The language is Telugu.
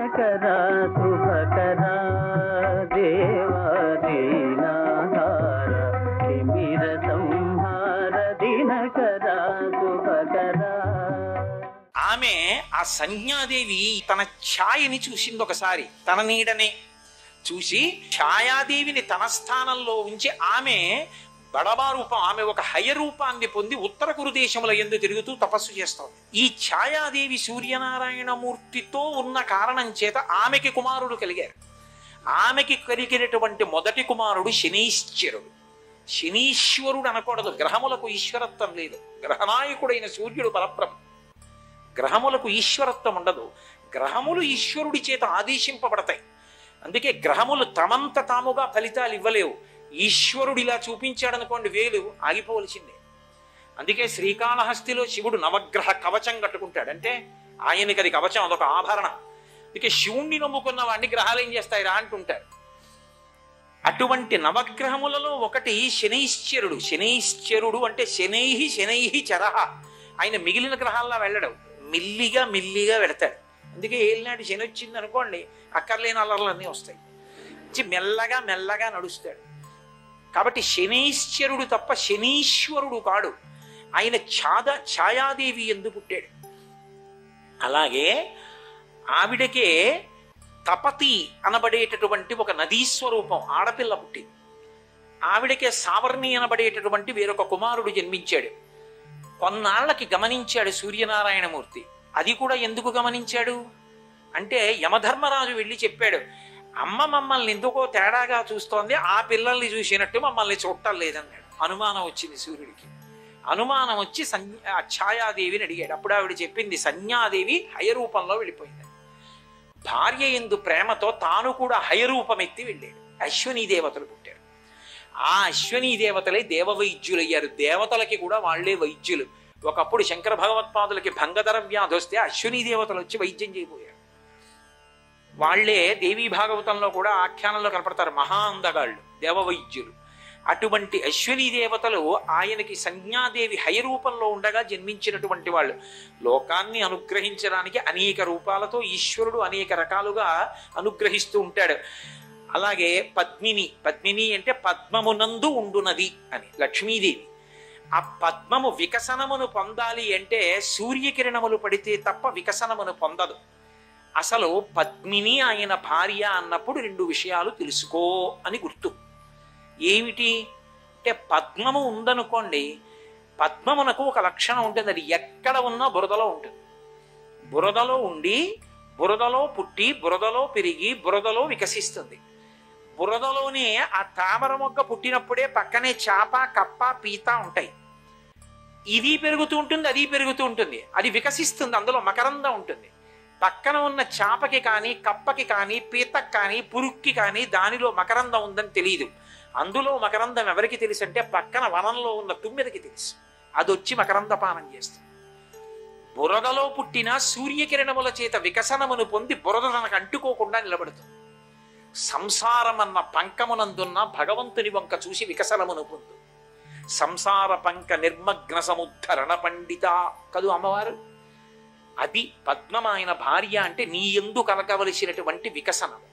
దినకరా శుభకరా దేవా దీనాహార తిమిర సంహార దినకరా శుభకరా. ఆమె ఆ సంజ్ఞాదేవి తన ఛాయని చూసింది ఒకసారి, తన నీడనే చూసి ఛాయాదేవిని తన స్థానంలో ఉంచి ఆమె బడబా రూపం, ఆమె ఒక హయ రూపాన్ని పొంది ఉత్తర కురు దేశముల యందు తిరుగుతూ తపస్సు చేస్తోంది. ఈ ఛాయాదేవి సూర్యనారాయణమూర్తితో ఉన్న కారణం చేత ఆమెకి కుమారుడు కలిగారు. ఆమెకి కలిగినటువంటి మొదటి కుమారుడు శనీశ్వరుడు. శనీశ్వరుడు అనకూడదు, గ్రహములకు ఈశ్వరత్వం లేదు. గ్రహనాయకుడైన సూర్యుడు పరబ్రహ్మ, గ్రహములకు ఈశ్వరత్వం ఉండదు. గ్రహములు ఈశ్వరుడి చేత ఆదేశింపబడతాయి. అందుకే గ్రహములు తమంత తాముగా ఫలితాలు ఇవ్వలేవు. ఈశ్వరుడు ఇలా చూపించాడనుకోండి వేలు ఆగిపోవలసిందే. అందుకే శ్రీకాళహస్తిలో శివుడు నవగ్రహ కవచం కట్టుకుంటాడు. అంటే ఆయనకి అది కవచం, అదొక ఆభరణం. అందుకే శివుణ్ణి నమ్ముకున్న వాడిని గ్రహాలు ఏం చేస్తాయిరా అంటుంటారు. అటువంటి నవగ్రహములలో ఒకటి శనైశ్చరుడు. శనైశ్చరుడు అంటే శనైహి శనైహి చరహ. ఆయన మిగిలిన గ్రహాల్లో వెళ్ళడం, మిల్లిగా మిల్లిగా వెళతాడు. అందుకే ఏలినాటి శని వచ్చింది అనుకోండి అక్కర్లేని అల్లర్లన్నీ వస్తాయి. మెల్లగా మెల్లగా నడుస్తాడు. కాబట్టి శనైశ్చరుడు తప్ప శనీశ్వరుడు కాడు. ఆయన ఛాయాదేవి ఎందు పుట్టాడు. అలాగే ఆవిడకే తపతి అనబడేటటువంటి ఒక నదీ స్వరూపం ఆడపిల్ల పుట్టింది. ఆవిడకే సావర్ణి అనబడేటటువంటి వేరొక కుమారుడు జన్మించాడు. కొన్నాళ్లకి గమనించాడు సూర్యనారాయణమూర్తి. అది కూడా ఎందుకు గమనించాడు అంటే యమధర్మరాజు వెళ్ళి చెప్పాడు, అమ్మ మమ్మల్ని ఎందుకో తేడాగా చూస్తోంది, ఆ పిల్లల్ని చూసినట్టు మమ్మల్ని చూడటం లేదన్నాడు. అనుమానం వచ్చింది సూర్యుడికి. అనుమానం వచ్చి ఛాయాదేవిని అడిగాడు. అప్పుడు ఆవిడ చెప్పింది సంజ్ఞాదేవి హయరూపంలో వెళ్ళిపోయింది. భార్య ఎందు ప్రేమతో తాను కూడా హయరూపం ఎత్తి వెళ్ళాడు. అశ్వనీ దేవతలు పుట్టారు. ఆ అశ్వనీ దేవతలే దేవవైద్యులయ్యారు. దేవతలకి కూడా వాళ్లే వైద్యులు. ఒకప్పుడు శంకర భగవత్పాదులకి భంగధర వ్యాధి వస్తే అశ్వనీ దేవతలు వచ్చి వైద్యం చేయబోయారు. వాళ్లే దేవీ భాగవతంలో కూడా ఆఖ్యానంలో కనపడతారు, మహా అందగాళ్ళు, దేవవైద్యులు. అటువంటి అశ్వనీ దేవతలు ఆయనకి సంజ్ఞాదేవి హయరూపంలో ఉండగా జన్మించినటువంటి వాళ్ళు. లోకాన్ని అనుగ్రహించడానికి అనేక రూపాలతో ఈశ్వరుడు అనేక రకాలుగా అనుగ్రహిస్తూ ఉంటాడు. అలాగే పద్మిని, పద్మిని అంటే పద్మమునందు ఉండునది అని లక్ష్మీదేవి. ఆ పద్మము వికసనమును పొందాలి అంటే సూర్యకిరణములు పడితే తప్ప వికసనమును పొందదు. అసలు పద్మిని ఆయన భార్య అన్నప్పుడు రెండు విషయాలు తెలుసుకో అని గుర్తు. ఏమిటి అంటే పద్మము ఉందనుకోండి, పద్మమునకు ఒక లక్షణం ఉంటుంది, అది ఎక్కడ ఉన్నా బురదలో ఉంటుంది. బురదలో ఉండి బురదలో పుట్టి బురదలో పెరిగి బురదలో వికసిస్తుంది. బురదలోనే ఆ తామర మొగ్గ పుట్టినప్పుడే పక్కనే చాప కప్ప పీత ఉంటాయి. ఇది పెరుగుతూ ఉంటుంది, అది పెరుగుతూ ఉంటుంది, అది వికసిస్తుంది, అందులో మకరందం ఉంటుంది. పక్కన ఉన్న చాపకి కానీ కప్పకి కానీ పీతకి కానీ పురుక్కి కానీ దానిలో మకరందం ఉందని తెలియదు. అందులో మకరందం ఎవరికి తెలుసు అంటే పక్కన వనంలో ఉన్న తుమ్మెదకి తెలుసు. అది వచ్చి మకరందపానం చేస్తుంది. బురదలో పుట్టిన సూర్యకిరణముల చేత వికసనమును పొంది బురద తనకు అంటుకోకుండా నిలబడుతుంది. సంసారమన్న పంకమునందున్న భగవంతుని వంక చూసి వికసనమును పొందు. సంసార పంక నిర్మగ్న సముద్ధరణ పండిత కదు అమ్మవారు. అది పద్మమాయన భార్య అంటే నీ యందు కలగవలసినటువంటి వికసనము.